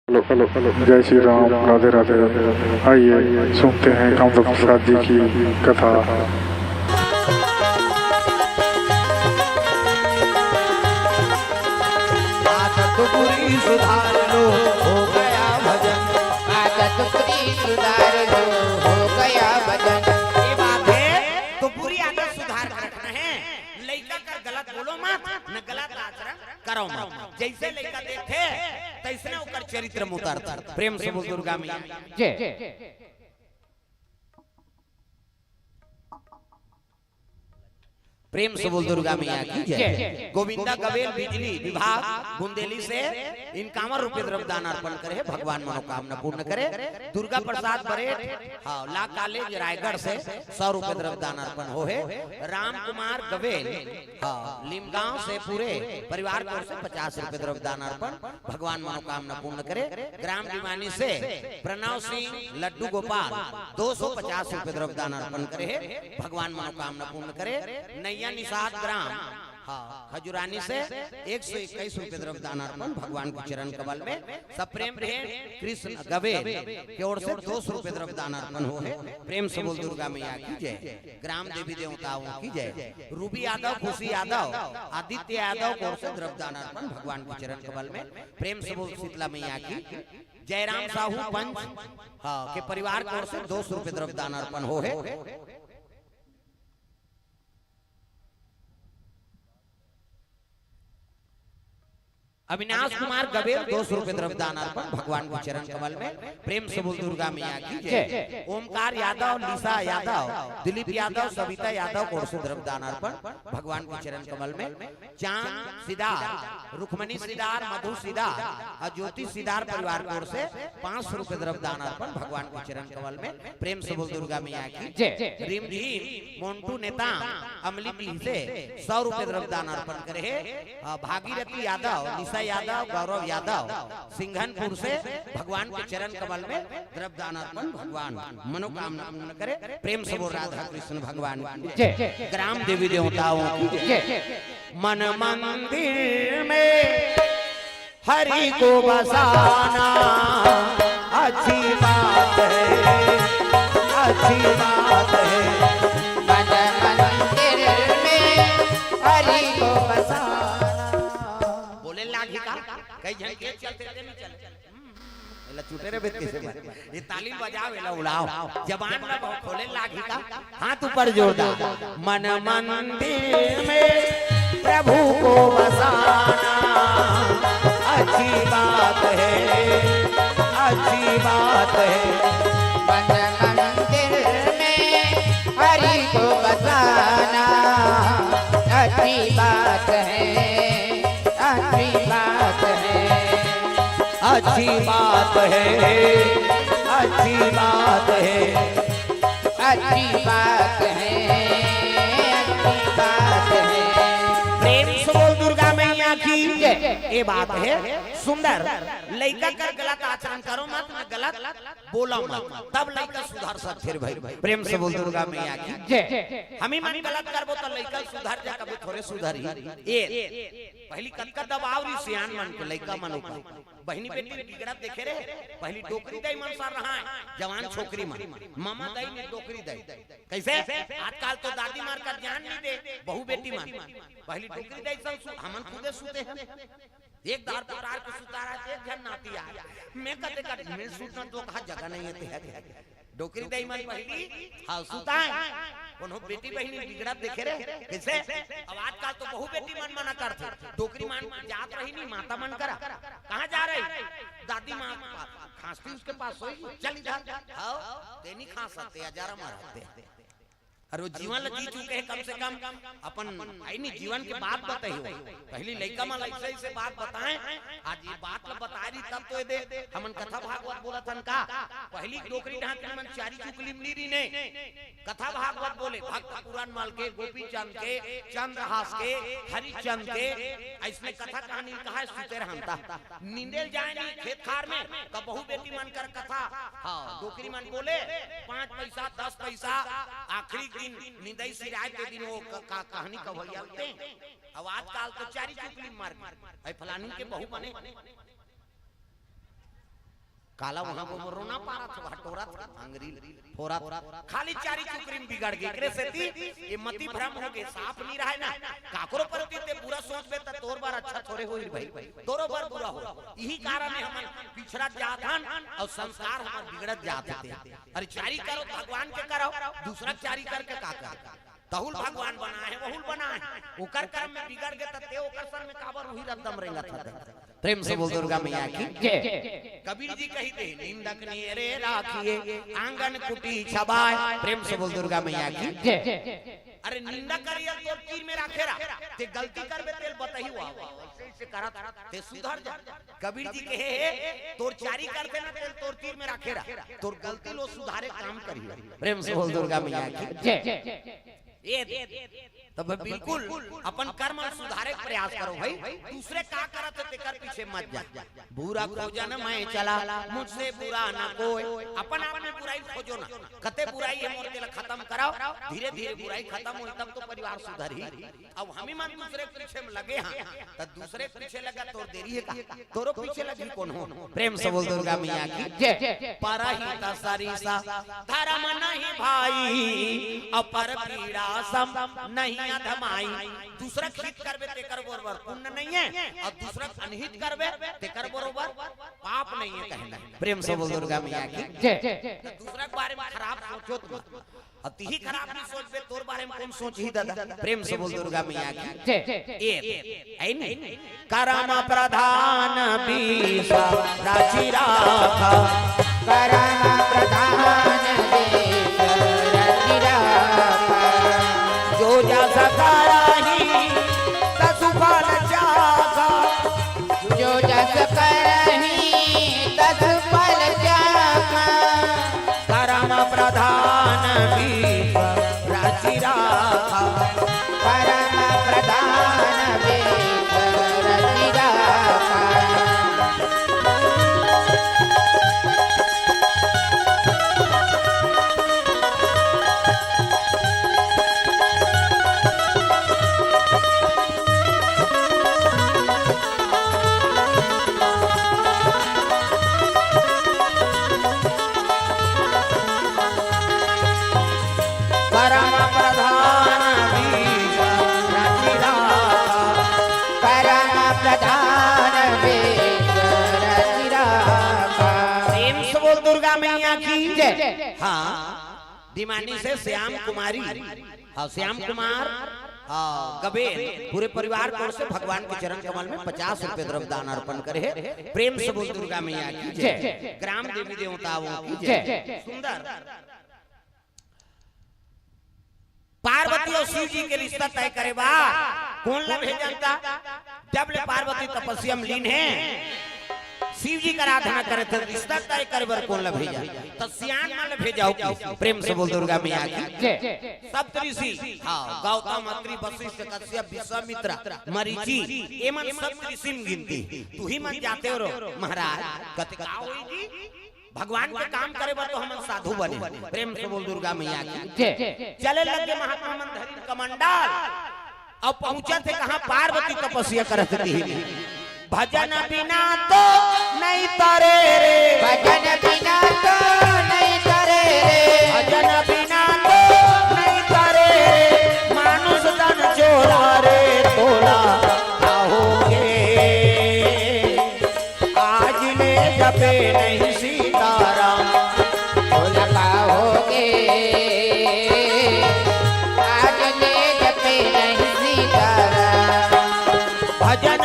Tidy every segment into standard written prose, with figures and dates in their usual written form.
Hello hello hello, जय श्री राम, राधे राधे। आइए सुनते हैं कामदेव प्रसाद जी की कथा। आदत बुरी सुधार लो, हो गया भजन। आदत बुरी सुधार लो, हो गया भजन। ये बात है तो बुरी आदत सुधार कर रखना है। लड़का का गलत बोलो मत, न गलत आचरण करो मत। जैसे लड़का देखे तैसने ओकर चरित्र में उतारता। प्रेम से बोल दुर्गा मैया जय। प्रेम से बोल दुर्गा मैया की जय। गोविंदा गवेल बिजली विभाग बुंदेली से इनकावन रुपये द्रव्य दान अर्पण करे, भगवान मनोकामना पूर्ण करे। दुर्गा प्रसाद बरेट हाँ ला कॉलेज रायगढ़ से 100 रुपये द्रव्य दान अर्पण हो है। राम कुमार गवेल हाँ लिमगांव से पूरे परिवार की ओर से 50 रुपये द्रव्य दान अर्पण, भगवान मनोकामना पूर्ण करे। ग्राम दीवानी से प्रणव सिंह लड्डू गोपाल 250 रुपये द्रव्य दान अर्पण करे, भगवान मनोकामना पूर्ण करे। नैया निषाद ग्राम हाँ खजुरानी से 121 रुपये द्रव्य दान अर्पण, भगवान के चरण कमल में। सप्रेम भेंट कृष्ण गवेल की ओर से 200 रुपये द्रव्य दान अर्पण हो है। प्रेम से बोल दुर्गा मैया की जय। ग्राम देवी देवताओं की जय। रूबी यादव, खुशी यादव, आदित्य यादव की ओर से द्रव्य दान अर्पण, भगवान के चरण कमल में। प्रेम से बोल शीतला मैया की। जयराम साहू पंच हाँ के परिवार की ओर से 200 रुपये द्रव्य दान अर्पण हो है। अविनाश कुमार गवेल 200 रुपये द्रव्य दान अर्पण, भगवान के चरण कमल में। प्रेम से बोल दुर्गा मैया की जय। ओमकार यादव, लीसा यादव, दिलीप यादव, सविता यादव को से द्रव्य दान अर्पण, भगवान के चरण कमल में। चांद सिदार, रुक्मणी सिदार, मधु सिदार और ज्योति सिदार परिवार की ओर से 500 रुपये द्रव्य दान अर्पण, भगवान के चरण कमल में। प्रेम से बोल दुर्गा मैया की जय। रिमझिम मोन्टू नेता अमली से 100 रुपये द्रव्य दान अर्पण करे। भागीरथी यादव, यादव, गौरव यादव सिंघनपुर से भगवान के चरण कमल में द्रव्य दान अर्पण, भगवान मनोकामना पूर्ण करे। प्रेम से बोल राधा कृष्ण भगवान जय। ग्राम देवी देवताओं की जय। मन मंदिर में हरि को बसाना अच्छी बात है, अच्छी बात है। मन मंदिर में हरि को बसाना। कई जन के चलते नहीं चले एला छूटे रे बेत कैसे मारे ये ताली बजाओ एला उड़ाओ जबान में बहुत खोले लागी का हाथ ऊपर जोरदार। मन मंदिर में प्रभु को बसाना अच्छी बात है, अच्छी बात है। मन मंदिर में हरि को बसाना अच्छी बात है, अच्छी बात है, अच्छी बात है, अच्छी बात है, अच्छी बात है, अच्छी बात है। प्रेम से बोल दुर्गा मैया की ये बात है सुंदर। लड़का कर गलत आचरण करो मत, न गलत बोलो मत, तब लड़का सुधार सकते रे भाई। प्रेम से बोल दुर्गा मैया की जय। हम ही मन गलत करबो तो लड़का सुधार जा, कभी थोड़े सुधरी। ए पहली कतका दबाव री सियान मन के लड़का मन ऊपर बहनी बेटी बिगड़त देखे रे। पहली टोकरी दई मन सर रहा है जवान छोकरी मन, मामा दई ने टोकरी दई कैसे। आजकल तो दादी मार कर जान नहीं दे बहू बेटी मन, पहली टोकरी दई सब हमन खुदे सुते हैं। एक दार पुकार के सुतारा एक जन नाती आ मैं कते कर मैं सुतना तो कहा जगह नहीं है। डोकरी दई मन पहली हां सुता कोनो बेटी बहनी बिगड़त देखे रे कैसे। अब आजकल तो बहु बेटी मन मना करथे, डोकरी मान जात रही नहीं माता मन करा कहां जा रही दादी मां खांसती उसके पास सोई चल इधर हां तेनी खा सकते हजारा मारते। और वो जीवन ल जी चुके हैं कम से कम अपन आई नहीं जीवन के बात बताई हो। पहली लड़का में ऐसे से बात बताएं, आज ये बात ल बता रही तब तो दे हमन कथा भागवत बोलत हन का। पहली डोकरी ढाक के मन चारी चुकली मिली ने कथा भागवत बोले, भक्त पुराण माल के, गोपी चंद के, चंद्रहास के, हरिचंद के ऐसे कथा कहानी कहा है सुते रहता। नींदेल जाए नहीं खेत खार में का बहु बेटी मन कर कथा हां डोकरी मन बोले 5 पैसा 10 पैसा आखिरी दिन निंदाई सिराय के दिन वो कहानी कवैया होते हैं। अब आजकल तो चारी चुकली मार है फलानी के बहु बने काला वहां वो रोना पारा था हटोरा था अंगरी फोरा खाली चारी चुकरी में बिगड़ गई एकरे से ये मति भ्रम हो गए साफ नहीं रहा है ना काकरो प्रति ते बुरा सोच बे त तोर बार अच्छा थोड़े होई भाई तोरो बार बुरा हो यही कारण है हम पिछड़ा जात हन और संस्कार हमर बिगड़त जात थे अरे चारी करो भगवान के करो दूसरा चारी करके का कर तहुल भगवान बना है बहुल बना है ओकर कर्म में बिगड़ गए त ते ओकर सन में काबर वही रदम रहेगा था प्रेम से बोल दुर्गा मैया की जय कबीर जी कहते निंदक नेरे राखिए आंगन कुटी छबाए प्रेम से बोल दुर्गा मैया की जय अरे निंदा करिए तोर तीर में राखेरा ते गलती करबे तेल बताही हुआ ऐसे करा ते सुधर जा कबीर जी कहे तोर चारी करते ना तेल तोर तीर में राखेरा तोर गलती लो सुधारे काम करिए प्रेम से बोल दुर्गा मैया की जय ये तब बिल्कुल अपन कर्म सुधारे प्रयास करो भाई दूसरे का करत ते कर पीछे मत जा बुरा खोजन मैं चला मुझसे बुरा ना कोई अपन आप में बुराई खोजो ना कते बुराई है मोर दिल खत्म कराओ धीरे धीरे बुराई खत्म हो तब तो परिवार सुधरी अब हम ही मन दूसरे पीछे में लगे हां त दूसरे पीछे लगा तो देरी है का तोरो पीछे लगी कौन हो प्रेम से बोल दुर्गा मैया की जय परहित सरिसा धर्म नहीं भाई अपर पीड़ा सम नहीं अधमाई दूसरा हित करबे तेकर बरोबर पुण्य नहीं है और दूसरा अनहित करबे तेकर बरोबर पाप नहीं है कहना प्रेम से बोल दुर्गा मैया की जय दूसरा के बारे में खराब सोचो तुम अति खराब नहीं सोचबे तोर बारे में कौन सोचही दादा प्रेम से बोल दुर्गा मैया की जय ए आई नहीं करम प्रधान बीसा राची राखा करम प्रधान बीसा राची राखा जो जा सकराही तसुफल जागा जो जस करही तस फल जागा करम प्रधान बीस राची राखा परम प्रधान बीस राची राखा हाँ दिमानी से श्याम कुमारी हाँ श्याम कुमार हाँ गबे पूरे परिवार को से भगवान के चरण कमल में 50 रुपए द्रव्य दान अर्पण करे प्रेम से बोल दुर्गा मैया की जय ग्राम देवी देवताओं की जय सुंदर पार्वती और शिव जी के रिश्ता तय करे बा कौन ला भेजता जब ले पार्वती तपस्या में लीन है शिव जी का आराधना करे थे रिश्ता तय करे बर कौन ला भेजा तो सियान मान भेजाओ प्रेम से बोल दुर्गा मैया की जय सप्तऋषि हां गौतम अत्रि वशिष्ठ कश्यप विश्वामित्र मरीचि एमन सप्तऋषि में गिनती तू ही मन जाते हो महाराज कते का होई जी भगवान के काम करे बा तो हम साधु बने प्रेम से बोल दुर्गा मैया की जय चले लगे महात्मा मंदिर कमंडल अब पहुंचे थे कहां पार्वती तपस्या करत थी भजन बिना तो नहीं तरे रे भजन बिना तो नहीं तरे रे भजन बिना तो नहीं तरे रे मानुष तन चोरा रे तोला कहोगे आज ले जपे नहीं सीताराम तोला कहोगे आज ले जपे नहीं सीताराम भजन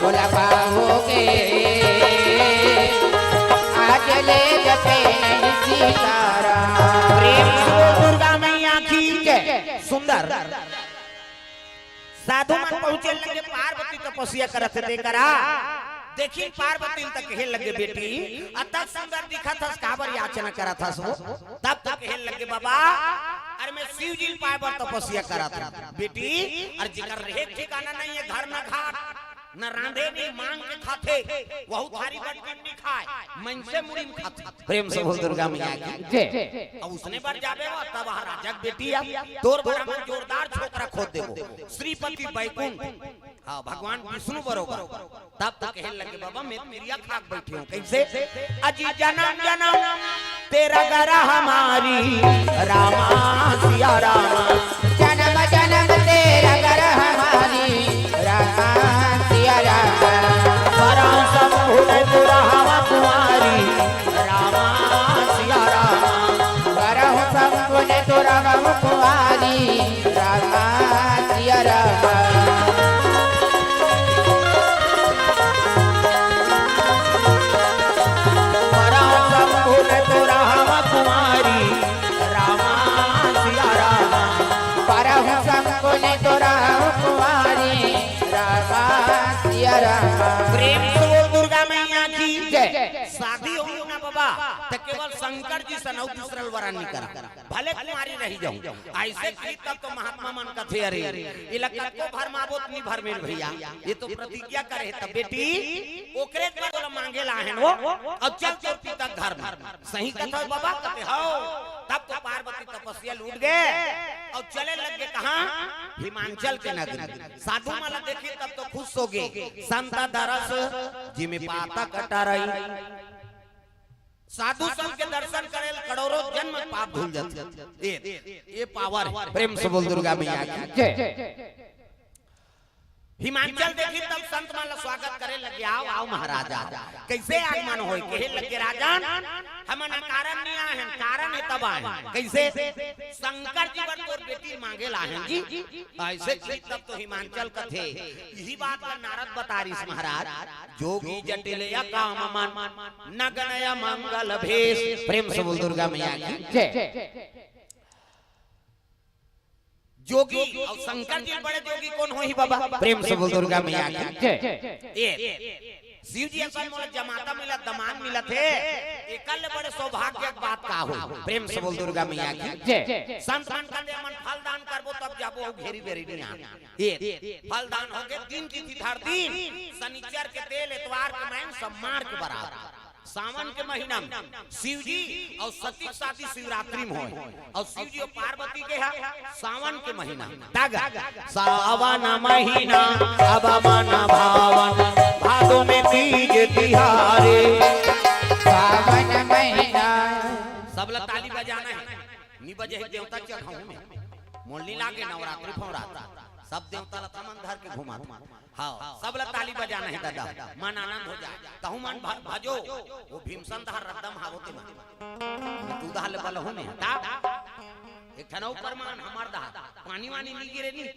बोला पाओगे आज ले जपे नहीं सीताराम। प्रेम से दुर्गा मैया की जय। सुंदर साधु मन पहुंचे लगे पार्वती तपस्या करत थे करा देखी पार्वती तक कहे लगे बेटी अतः सुंदर दिखा था काबर याचना करा था सो तब तक कहे लगे बाबा अरे मैं शिव जी पाए पर तपस्या करा था बेटी और जिकर रहे ठिकाना नहीं है घर न घाट न रांधे नहीं मांग के खाते वहु थारी बटन नहीं खाए मन से मुड़ी में खाते। प्रेम से बोल दुर्गा मैया की जय। अब उसने बार जाबे वो तब राजा बेटी तोर बड़ा मन जोरदार छोकरा खोद देबो श्रीपति बैकुंठ हां भगवान विष्णु बरोबर तब तक कहे लगे बाबा मैं मेरिया खाक बैठी हूं कैसे अजी जन्म जन्म तेरा गरा हमारी रामा सिया रामा जन्म जन्म तेरा घर हमारी रामा सिया रामा। परम संभुल दुरावा कुमारी रामा सिया रामा करहु संकुल दुरावा कुमारी रामा सिया रामा। परम संभुल दुरावा कुमारी रामा सिया रामा करहु संकुल दुरावा कुमारी रामा सिया रामा। प्रेम से वो दुर्गा मैया की जय। शादी हो ना बाबा तो केवल शंकर जी से नौ दूसरल वरण नहीं करा भले कुमारी रही जाऊं ऐसे की तब तो महात्मा मन का थे अरे इलाका को भर माबो नहीं भर मेरे भैया ये तो प्रतिज्ञा करे तब बेटी ओकरे द्वारा मांगे लाहन वो अब चल चल पिता घर में सही कथा है बाबा कहते हो तब तो पार्वती तपस्या लूट गए और चले लग गए कहां हिमाचल के नगरी साधु माला देखी तब तो खुश हो गए संत दरस जिमे पाता कटा रही साधु संत के दर्शन करे करोड़ों जन्म पाप धुल जाते ये पावर है। प्रेम से बोल दुर्गा मैया की जय। हिमाचल देखी तब संत माला स्वागत करे लगे आओ आओ महाराजा कैसे आगमन होई कहे लगे राजन हमन कारण नहीं आए हैं कारण है तब आए कैसे शंकर जी वर तोर बेटी मांगे लाहन जी ऐसे की तब तो हिमाचल का थे यही बात का नारद बतारिस महाराज जोगी जटिल या काम मन नगनय मंगल भेष। प्रेम से बोल दुर्गा मैया की जय। जोगी और शंकर जी बड़े जोगी कौन हो ही बाबा प्रेम से बोल दुर्गा मैया की जय। शिव जी ऐसा मोला जमाता मिला दमान मिला थे एकल बड़े सौभाग्य की बात का हो। प्रेम से बोल दुर्गा मैया की जय। संत मन का दे मन फल दान करबो तब जाबो घेरी बेरी नहीं ये फल दान हो गए 3 तिथि धर दिन शनिचर के तेल इतवार के महीन सम्मार के बराबर सावन के महीना में शिव जी और सती शादी शिवरात्रि में हो और शिव जी और पार्वती के है सावन के महीना तग सावन महीना अब मन भावन भादो में तीज तिहारे सावन महीना सब लोग ताली बजाना है नी बजे है देवता चढ़ाऊ में मोलनी लागे नवरात्रि फौराता सब देवता लता मन धर के घुमा हाँ सब लोग ताली बजाना है दादा मन आनंद हो जाए कहूँ मन भजो वो भीमसन धार रद्दम हावते मन तू दाल बल हो में ता एक ठना ऊपर मान हमार दा पानी वानी नहीं गिरे नहीं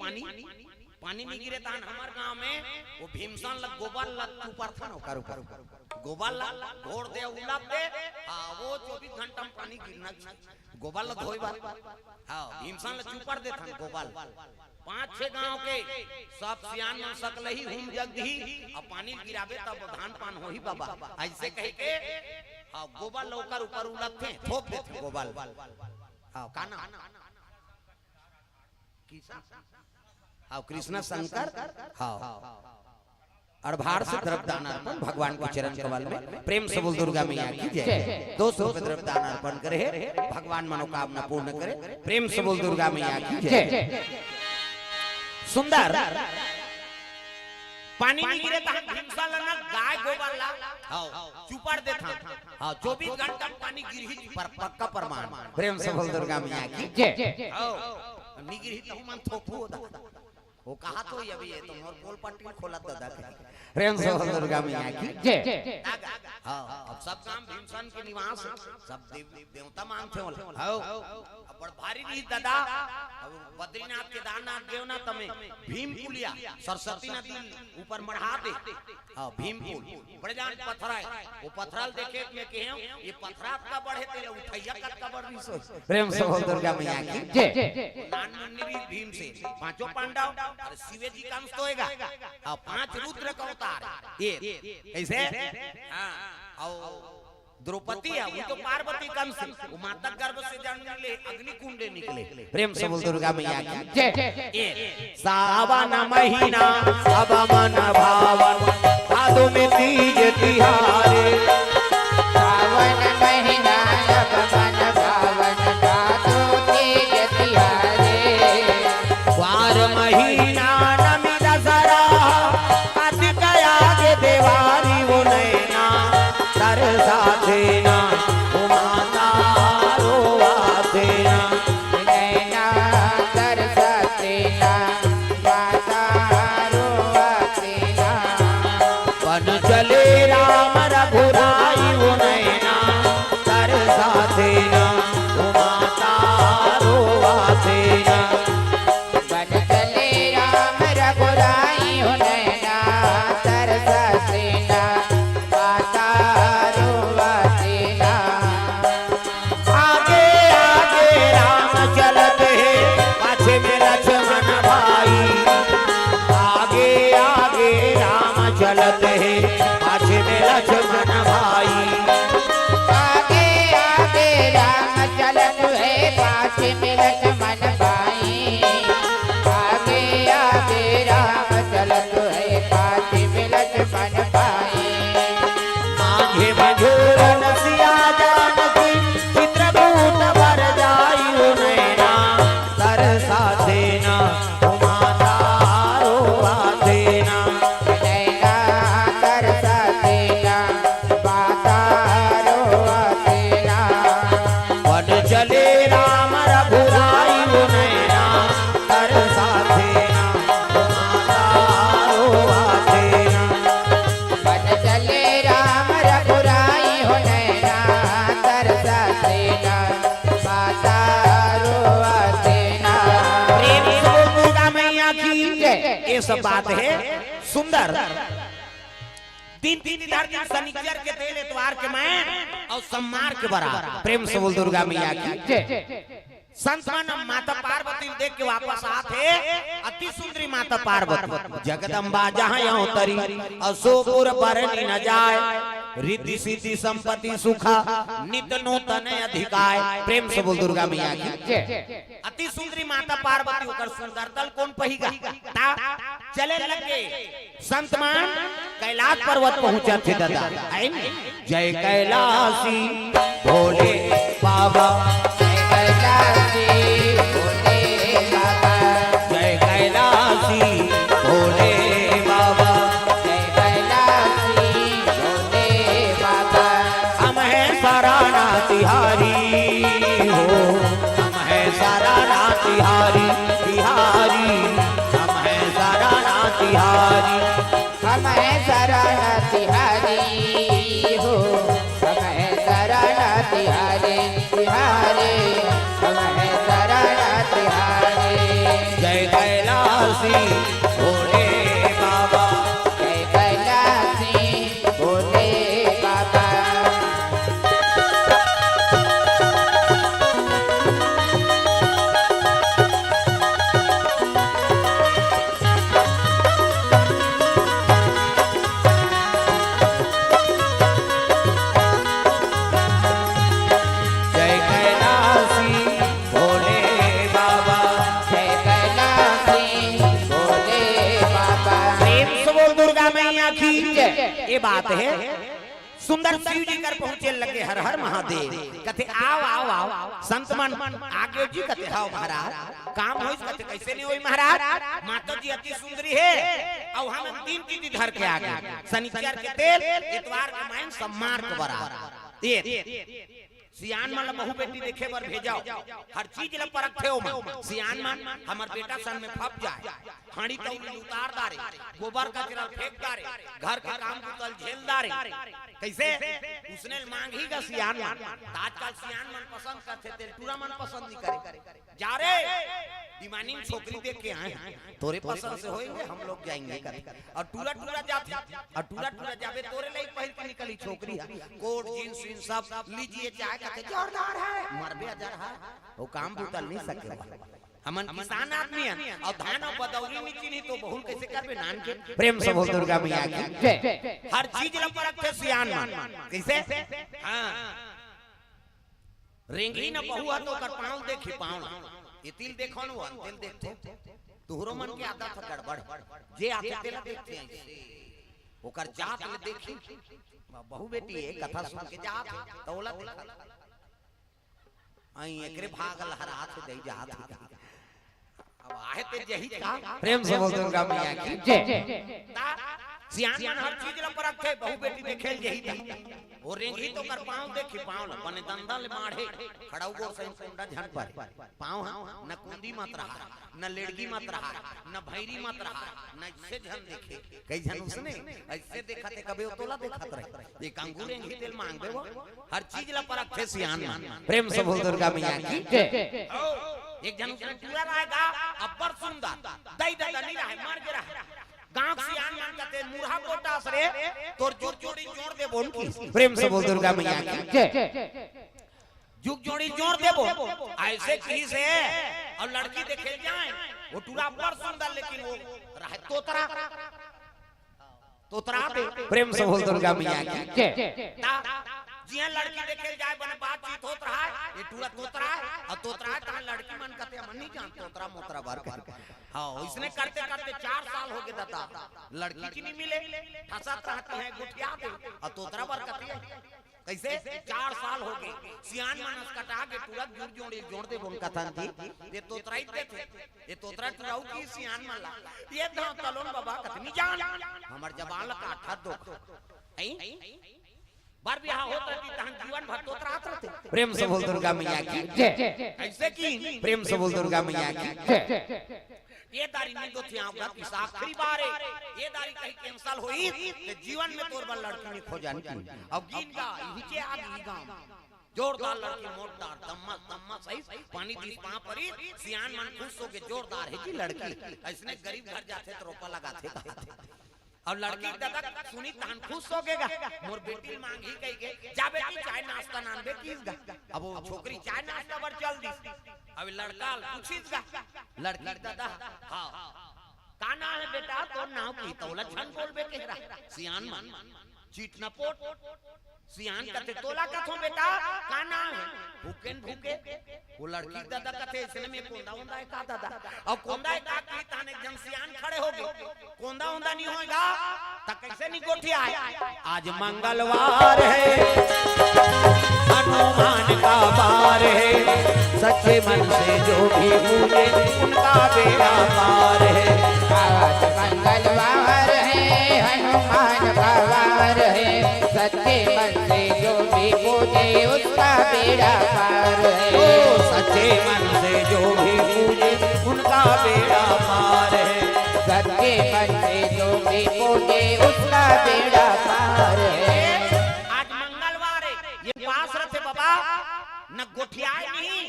पानी नहीं गिरे तान हमार गांव में वो भीमसन लग गोबर लग ऊपर था ना ऊपर गोबर लग घोड़ दे उलाप दे हाँ वो 24 घंटा में पानी गिरना गोबर लग धोई बात हाँ भीमसन लग ऊपर दे था गोबर 5-6 गांव के सब सियान मन सकलही हुम जगही अब पानी गिरावे तब धान पान होही बाबा ऐसे कह के हां गोबर लौकर ऊपर उलटते ठोक देते गोबर हां काना हां कृष्ण शंकर हां और भार से द्रव्य दान अर्पण भगवान के चरण कमल में प्रेम से बोल दुर्गा मैया की जय। 200 रुपए द्रव्य दान अर्पण करे भगवान मनोकामना पूर्ण करे प्रेम से बोल दुर्गा मैया की जय। सुंदर पानी नहीं गिरे तो भीमसा लना गाय गोबर ला हां चुपर देता हां 24 घंटा पानी गिरही पर पक्का प्रमाण प्रेम से बोल दुर्गा मैया की जय। हां नहीं गिरही तो मन थोपू होता वो कहा तो अभी ये तो मोर पोल पट्टी खोला दादा प्रेम से बोल दुर्गा मैया की जय। हाँ अब सब काम भीमसन के निवास सब देवता मानते हो अब बड़ भारी नहीं दादा अब बद्रीनाथ केदारनाथ देवना तमे भीम पुलिया सरस्वती नदी ऊपर मढ़ा दे हाँ भीम पुल बड़े जान पथरा वो पथराल देखे में के ये पथरा का बढ़े तेरे उठैया का बढ़ सो प्रेम से बोल दुर्गा मैया की जय नानमुनि भीम से पांचों पांडव और शिव जी का अंश तो होएगा और 5 रुद्र का अवतार ये ऐसे हाँ और द्रौपदी है वो तो पार्वती का अंश वो माता गर्भ से जन्म ले अग्नि कुंडे निकले प्रेम से बोल दुर्गा मैया की जय सावन महीना अब मन भावन भादो में तीज तिहारे सावन महीना अब मन भावन भादो तीज तिहारे वार महीना नमी दसरा कार्तिक आगे देवारी वो नैना तरसा देना ओ माता रोवा देना नैना तरसा देना माता रोवा देना बन चले राम रघुराई वो नैना तरसा देना ओ माता रोवा देना बन चले राम रघुराई हो नैना तरसा देना माता रोवा देना आगे आगे राम चलते पाछे में लक्ष्मण भाई आगे आगे राम चलते पाछे में लक्ष्मण भाई आगे आगे राम चलत है पाछे में लक्ष्मण भाई आगे आगे राम चलत है पाछे में लक्ष्मण भाई आगे मधुर नसिया जानकी चित्रकूट वर जाई हो नैना तरसा देना ओ माता रोवा देना नैना तरसा देना माता रोवा देना वन चले राम रघुराई वो नैना तरसा देना ओ माता रोवा देना बन चले राम रघुराई हो नैना तरसा देना माता रोवा देना प्रेम से बोल दुर्गा मैया की जय ये सब बात है सुंदर तीन तीन इधर दिन शनिचर के तेल एतवार के मैं और सोमवार के बराबर प्रेम से बोल दुर्गा मैया की जय संत मन माता पार्वती देख के वापस आते अति सुंदरी माता पार्वती जगदम्बा जहाँ यो तरी अशोपुर बरनी न जाए रिद्धि सिद्धि संपत्ति सुखा नित नूतन अधिकाय प्रेम से बोल दुर्गा मैया की जय अति सुंदरी माता पार्वती होकर सुंदर दल कौन पहिगा चले लगे संत मान कैलाश पर्वत पहुंचा थे दादा आई जय कैलाशी भोले बाबा जय कैलाशी भोले बाबा जय कैलाशी भोले बाबा जय कैलाशी भोले बाबा हम है सराना तिहारी हो हम है सराना तिहारी तिहारी हम है सराना तिहारी हम है सराना तिहारी हो हम है सराना तिहारी तिहारी हम है सराना तिहारी जय कैलाशी भोले बाबा जय कैलाशी भोले बाबा जय कैलाशी भोले बाबा जय कैलाशी भोले बाबा प्रेम से बोल दुर्गा मैया की जय ये बात है सुंदर शिव जी कर पहुंचे लगे हर हर महादेव कथे आओ आओ आओ संत मन आगे जी कथे आओ महाराज काम होइस कथे कैसे नहीं होई महाराज माता जी अति सुंदरी है और हम 3 चीज धर के आ गए शनिचर के तेल इतवार के माइन सम्मार के बराबर ये सियान मन बहु बेटी देखे बर भेजाओ हर चीज ल परखे हो मन सियान मन हमर बेटा सन में फप जाए हाड़ी तौली उतार दारे गोबर का चिरल फेंक दारे घर का काम कुतल झेल दारे कैसे उसने मांगी का सियान मन आजकल सियान मन पसंद करते तेलटूरा मन पसंद नहीं करे जा रे दीवानी छोकरी देख के आए तोरे पसंद से होएंगे हम लोग जाएंगे और टूरा टूरा जाते और टूरा टूरा जावे तोरे ले पहन के निकली छोकरी कोट जींस इन सब लीजिए चाहे कहते जोरदार है मरबे अजर है वो काम बुतल नहीं सके हमन किसान आदमी है और धान और बदौरी नीची नहीं तो बहुल कैसे करबे नान के प्रेम से बोल दुर्गा मैया की हर चीज ल परखे सियान मन कैसे हां रेंगली न बहुआ तो कर पाँव देखी पाँव ये तिल देखो न वो तिल देखते तुहरो मन के आदत गड़बड़ जे आते तेला देखते हैं ओकर जात ले देखी बहु बेटी है कथा सुन के जात तौला देखा आई एकरे भागल हरात दे जात अब आहे ते यही का प्रेम से बोल दुर्गा मैया की जय सियान मन हर चीज ल परखे बहु बेटी देखे यही था वो रेंगी तो कर पाँव देखी पाँव बने दंदा ले माढ़े खड़ाऊ गोर सही कुंडा झन पर पाँव न कुंदी मत रहा न लेड़गी मत रहा न भैरी मत रहा न इससे झन देखे कई झन उसने ऐसे देखा थे कभी तोला देखत रहे ये कंगूर रेंगी तेल मांग दे वो हर चीज ला परखे सियान मन प्रेम से बोल दुर्गा मैया की जय एक जन उसने पूरा रहेगा अब्बर सुंदर दई दई नहीं रहा मर गया गांव सियान मन कहते मुरहा कोटास रे तोर जुग जोड़ी जोड़ दे बोन की प्रेम से बोल दुर्गा मैया की जय जुग जोड़ी जोड़ देबो ऐसे की से और लड़की देखे जाए वो टूरा पर सुंदर लेकिन वो रहे तोतरा दे प्रेम से बोल दुर्गा मैया की जय जिया लड़की देखे जाए बने बातचीत होत रहा है ये टूरा तोतरा है और तोतरा है ता लड़की मन कहते मन नहीं जान तोतरा मोतरा बार कर हां इसने करते करते 4 साल हो गए दादा लड़की की नहीं मिले फंसत रहते हैं गुठिया दे और तोतरा बार कहती है कैसे 4 साल हो गए सियान मानस कटा के टूरा जुड़ जोड़ी जोड़ दे बोन कथन थी ये तोतरा ही थे ये तोतरा टुराऊ की सियान मन ला ये धा तलोन बाबा कतनी जान हमर जबान ला काठा दो बार बियाह होत रहती तहन जीवन भर तोतरात रहते प्रेम से बोल दुर्गा मैया की जय ऐसे की प्रेम से बोल दुर्गा मैया की जय ये दारी नहीं तो थी आपका कि आखिरी बार है ये दारी कहीं कैंसिल हुई तो जीवन में तोर बल लड़की नहीं खो जानी अब गीत गा नीचे आ गई गांव जोरदार लड़की मोटदार दम्मा दम्मा सही पानी दी पां परी सियान मन खुश हो के जोरदार है की लड़की ऐसने गरीब घर जाते तो रोपा लगाते और लड़की दादा सुनी तान खुश हो गएगा मोर बेटी मांगी कही के जा बेटी चाय नाश्ता नानबे कीसगा अब वो छोकरी चाय नाश्ता पर चल दी अब लड़का पूछीसगा लड़की दादा हां का नाम है बेटा तो नाम की तोला छन बोलबे केरा सियान मन चीट न पोट सियान कहते तोला कथो बेटा का नाम है भूकेन भूके वो लड़की दादा कहते इसने में कोंदा होंदा है का दादा अब कोंदा है का की ताने जन सियान खड़े हो गए कोंदा होंदा नहीं होएगा त कैसे नहीं गोठिया है आज मंगलवार है हनुमान का बार है सच्चे मन से जो भी पूजे उनका बेड़ा पार है आज मंगलवार है हनुमान का वार है सच्चे मन से जो भी पूजे उसका बेड़ा पार है ओ सच्चे मन से जो भी पूजे उनका बेड़ा पार है सच्चे मन से जो भी पूजे उसका बेड़ा पार है आज मंगलवार है ये पास रहते बाबा न गोठियाए नहीं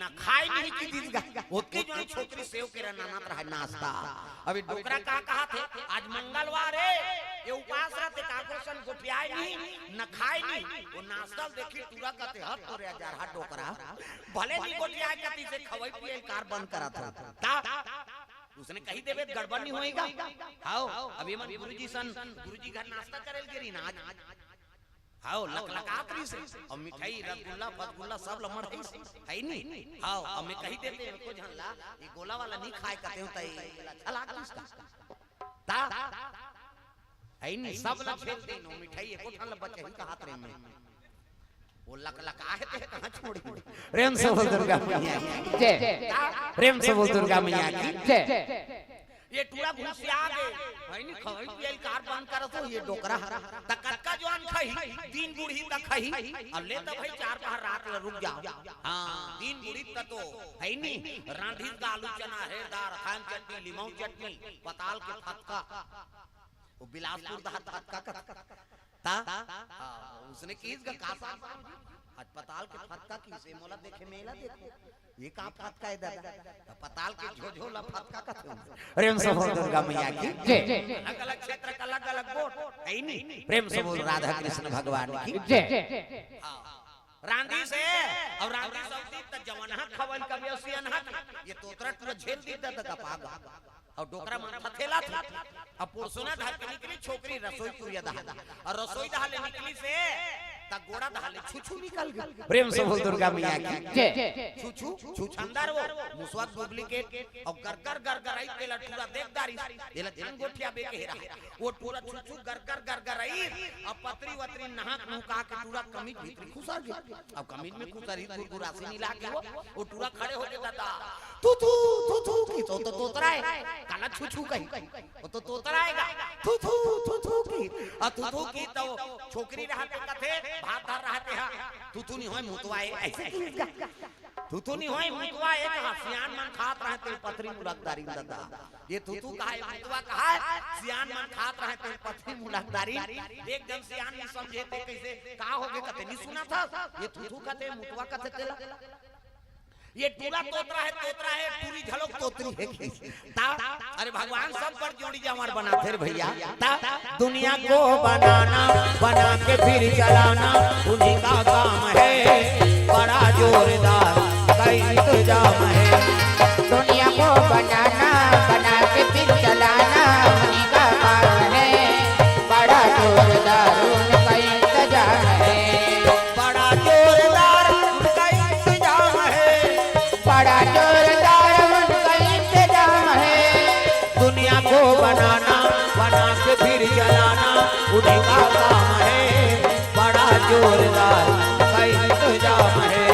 न खाए नहीं की दीदगा ओके जो छोकरी सेव के नाना रहा नाश्ता अभी डोकरा का कहा थे आज मंगलवार है ये उपास रहते काकोसन गोठियाए नहीं न खाए नहीं वो नाश्ता देखी पूरा कहते हद तो रे जा रहा डोकरा भले नहीं गोठियाए कहती से खवाई पिए कार बंद करा था उसने कही देवे गड़बड़ नहीं होएगा आओ अभी मन गुरुजी घर नाश्ता करेल गिरी ना हाओ लकलकातरी से और मिठाई रसगुल्ला फसगुल्ला सब लमड़ है नहीं हाओ और मैं कही देते हैं को झनला ये गोला वाला नहीं खाए कहते हो तई अच्छा लागत इसका ता है नहीं सब लग खेलते नो मिठाई को ठन बच्चे ही का हाथ रे में वो लकलकाए थे कहां छोड़ी प्रेम से बोल दुर्गा मैया की जय प्रेम से बोल दुर्गा मैया की जय ये टूरा घुसिया गए भाई नहीं खई पियल कार बंद कर तो ये डोकरा त कक्का जवान खई दिन बूढ़ी तक खई अब ले तो भाई 4 रात रुक जाओ हां दिन बूढ़ी तक तो है नहीं रांधी का आलू चना है दार खान चटनी लीमऊ चटनी पताल के फटका वो बिलासपुर दा फटका ता उसने किस का कासा अस्पताल के फटका की से मोला देखे मेला देखो ये का फटका है दादा अस्पताल के झोझोला फटका का प्रेम से बोल दुर्गा मैया की जय अलग अलग क्षेत्र का अलग अलग वोट है नहीं प्रेम से बोल राधा कृष्ण भगवान की जय रांधी से और रांधी सब्जी त जवाना खवन का व्यसियन हक ये तोतरा पूरा झेल दीता त पागा और डोकरा माथा थेला था अब पुरसुना धार के निकली छोकरी रसोई पुरिया दहा और रसोई दहा ले निकली से ता गोड़ा दहा ले छुछु निकल गई प्रेम से बोल दुर्गा मैया की जय छुछु छुछंदर वो मुसवाद डुप्लीकेट और गरगर गरगराई तेला टूरा देखदारी एला धन गोठिया बे के हेरा वो टूरा छुछु गरगर गरगराई अब पतरी वतरी नहाक नुका के टूरा कमीज भीतरी खुसर गई अब कमीज में खुसरी गुरासी नीला के वो टूरा खड़े हो के दादा तू तू तू तू की तो तोतरा है काला छुछु कही वो तो तोतरा आएगा तू तू तू तू की और तू तू की तो छोकरी रहते कथे भात धर रहते हा तू तू नहीं होय मुतवाए ऐसे तू तू नहीं होय मुतवाए कहां सियान मन खात रहते पथरी मुलकदारी दादा ये तू तू कहा है मुतवा कहा है सियान मन खात रहते पथरी मुलकदारी एकदम सियान नहीं समझे थे कैसे का होगे कते नहीं सुना था ये तू तू कहते मुतवा कहते तेला ये टूरा तोतरा है टूरी झलक तोतरी है ता अरे भगवान सब पर जोड़ी जमार बनाते रे भैया ता दुनिया को बनाना बना के फिर चलाना उन्हीं का काम है बड़ा जोरदार का इंतजाम है दुनिया को बनाना बना के फिर चलाना उन्हीं का काम है बड़ा जोरदार उनका इंतजाम है बड़ा जोरदार उनका इंतजाम है बड़ा जोरदार उनका इंतजाम है दुनिया को बनाना बना के फिर चलाना उन्हीं का काम है बड़ा जोरदार का इंतजाम है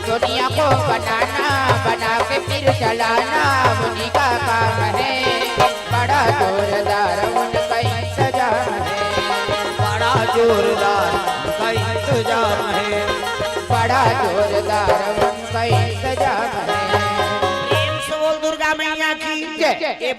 दुनिया को बनाना बना के फिर चलाना उन्हीं का काम है बड़ा जोरदार उनका इंतजाम है बड़ा जोरदार का इंतजाम है बड़ा जोरदार उनका इंतजाम है प्रेम से बोल दुर्गा मैया की जय।